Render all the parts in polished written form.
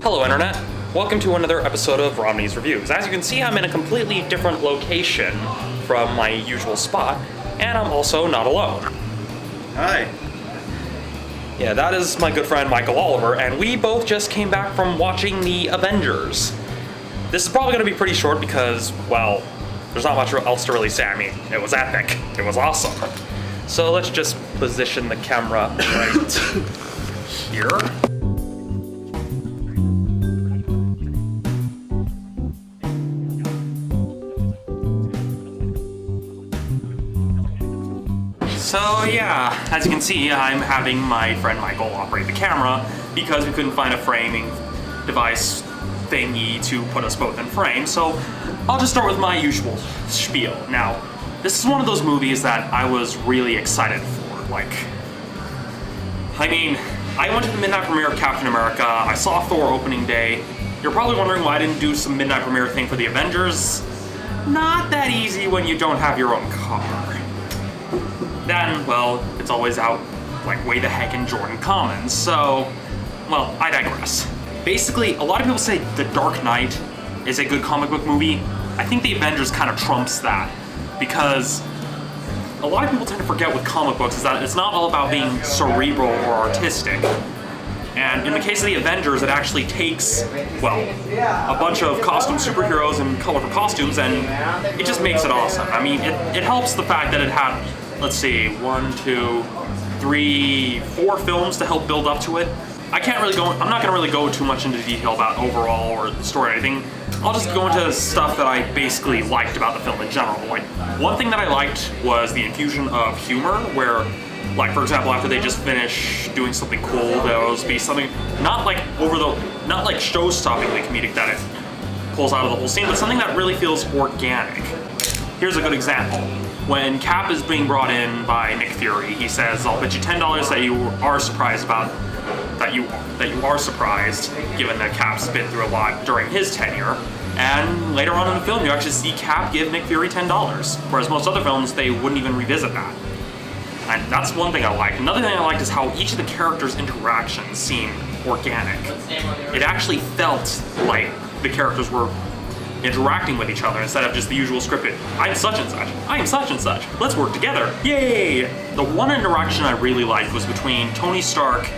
Hello Internet, welcome to another episode of Romney's Reviews. As you can see, I'm in a completely different location from my usual spot, and I'm also not alone. Hi. Yeah, that is my good friend Michael Oliver, and we both just came back from watching The Avengers. This is probably going to be pretty short because, well, there's not much else to really say. I mean, it was epic. It was awesome. So let's just position the camera right here. So yeah, as you can see, I'm having my friend Michael operate the camera because we couldn't find a framing device thingy to put us both in frame, so I'll just start with my usual spiel. Now, this is one of those movies that I was really excited for. I went to the midnight premiere of Captain America, I saw Thor opening day. You're probably wondering why I didn't do some midnight premiere thing for The Avengers. Not that easy when you don't have your own car. Then, well, it's always out, way the heck in Jordan Commons, so, well, I digress. Basically, a lot of people say The Dark Knight is a good comic book movie. I think The Avengers kind of trumps that, because a lot of people tend to forget with comic books is that it's not all about being cerebral or artistic. And in the case of The Avengers, it actually takes, well, a bunch of costume superheroes and colorful costumes, and it just makes it awesome. I mean, it helps the fact that it had, let's see, 1, 2, 3, 4 films to help build up to it. I'm not gonna really go too much into detail about overall or the story or anything. I'll just go into stuff that I basically liked about the film in general. One thing that I liked was the infusion of humor, where, for example, after they just finish doing something cool, there will be something not show-stoppingly comedic that it pulls out of the whole scene, but something that really feels organic. Here's a good example. When Cap is being brought in by Nick Fury, he says, "I'll bet you $10 that you are surprised that you are surprised, given that Cap's been through a lot during his tenure." And later on in the film, you actually see Cap give Nick Fury $10, whereas most other films, they wouldn't even revisit that. And that's one thing I liked. Another thing I liked is how each of the characters' interactions seemed organic. It actually felt like the characters were interacting with each other instead of just the usual scripted, "I'm such and such, I'm such and such, let's work together, yay!" The one interaction I really liked was between Tony Stark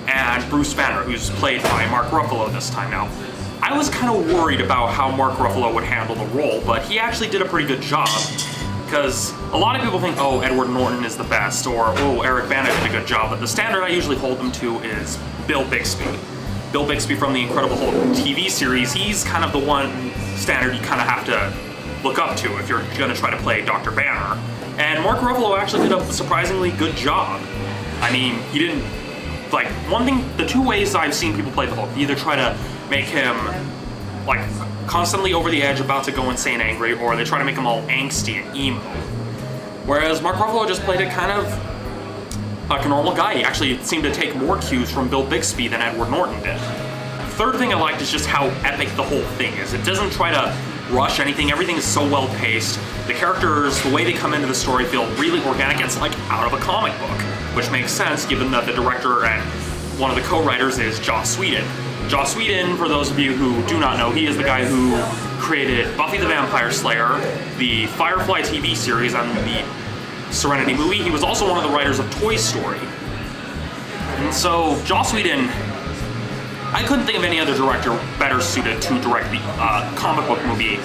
and Bruce Banner, who's played by Mark Ruffalo this time now. I was kind of worried about how Mark Ruffalo would handle the role, but he actually did a pretty good job, because a lot of people think, oh, Edward Norton is the best, or, oh, Eric Bana did a good job, but the standard I usually hold them to is Bill Bixby. Bill Bixby from the Incredible Hulk TV series, he's kind of the one standard you kind of have to look up to if you're going to try to play Dr. Banner. And Mark Ruffalo actually did a surprisingly good job. I mean, he didn't, the two ways I've seen people play the Hulk, either try to make him, constantly over the edge, about to go insane angry, or they try to make him all angsty and emo. Whereas Mark Ruffalo just played it kind of like a normal guy. He actually seemed to take more cues from Bill Bixby than Edward Norton did. Third thing I liked is just how epic the whole thing is. It doesn't try to rush anything. Everything is so well paced. The characters, the way they come into the story, feel really organic. It's like out of a comic book, which makes sense given that the director and one of the co-writers is Joss Whedon. Joss Whedon, for those of you who do not know, he is the guy who created Buffy the Vampire Slayer, the Firefly TV series, and the Serenity movie. He was also one of the writers of Toy Story. And so Joss Whedon, I couldn't think of any other director better suited to direct the comic book movie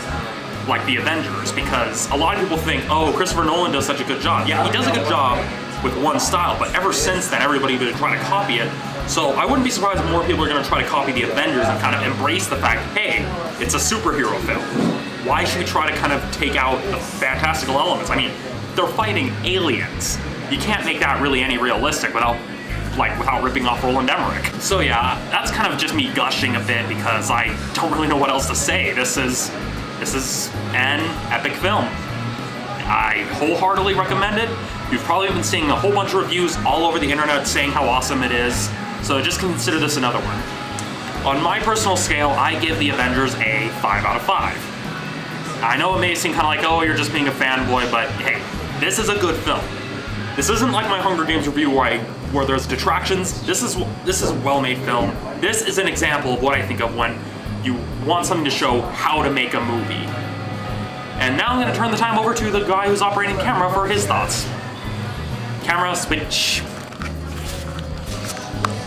like The Avengers, because a lot of people think, oh, Christopher Nolan does such a good job. Yeah, he does a good job with one style, but ever since then, everybody would try to copy it. So I wouldn't be surprised if more people are going to try to copy The Avengers and kind of embrace the fact, hey, it's a superhero film. Why should we try to kind of take out the fantastical elements? I mean, they're fighting aliens. You can't make that really any realistic without ripping off Roland Emmerich. So yeah, that's kind of just me gushing a bit because I don't really know what else to say. This is an epic film. I wholeheartedly recommend it. You've probably been seeing a whole bunch of reviews all over the internet saying how awesome it is, so just consider this another one. On my personal scale, I give The Avengers a 5 out of 5. I know it may seem kind of like, oh, you're just being a fanboy, but hey, this is a good film. This isn't like my Hunger Games review where there's detractions. This is a well-made film. This is an example of what I think of when you want something to show how to make a movie. And now I'm gonna turn the time over to the guy who's operating camera for his thoughts. Camera switch.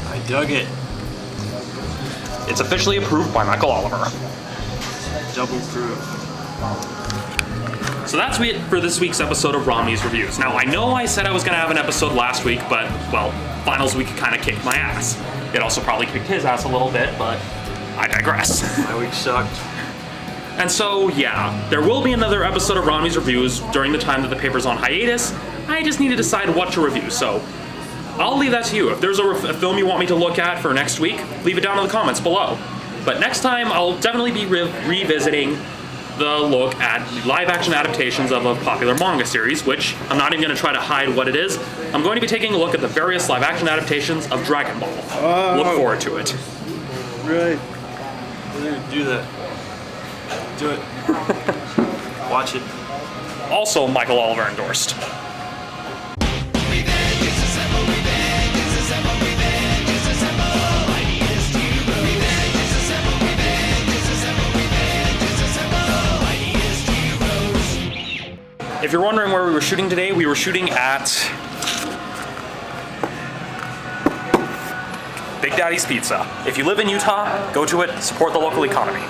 I dug it. It's officially approved by Michael Oliver. Double proof. So that's it for this week's episode of Romney's Reviews. Now, I know I said I was gonna have an episode last week, but, well, finals week kinda kicked my ass. It also probably kicked his ass a little bit, but I digress. My week sucked. And so, yeah, there will be another episode of Romney's Reviews during the time that the paper's on hiatus. I just need to decide what to review, so I'll leave that to you. If there's a film you want me to look at for next week, leave it down in the comments below. But next time, I'll definitely be revisiting the look at live-action adaptations of a popular manga series, which I'm not even going to try to hide what it is. I'm going to be taking a look at the various live-action adaptations of Dragon Ball. Look forward to it. Right. We're gonna do that. Do it. Watch it. Also, Michael Oliver endorsed. If you're wondering where we were shooting today, we were shooting at Big Daddy's Pizza. If you live in Utah, go to it, support the local economy.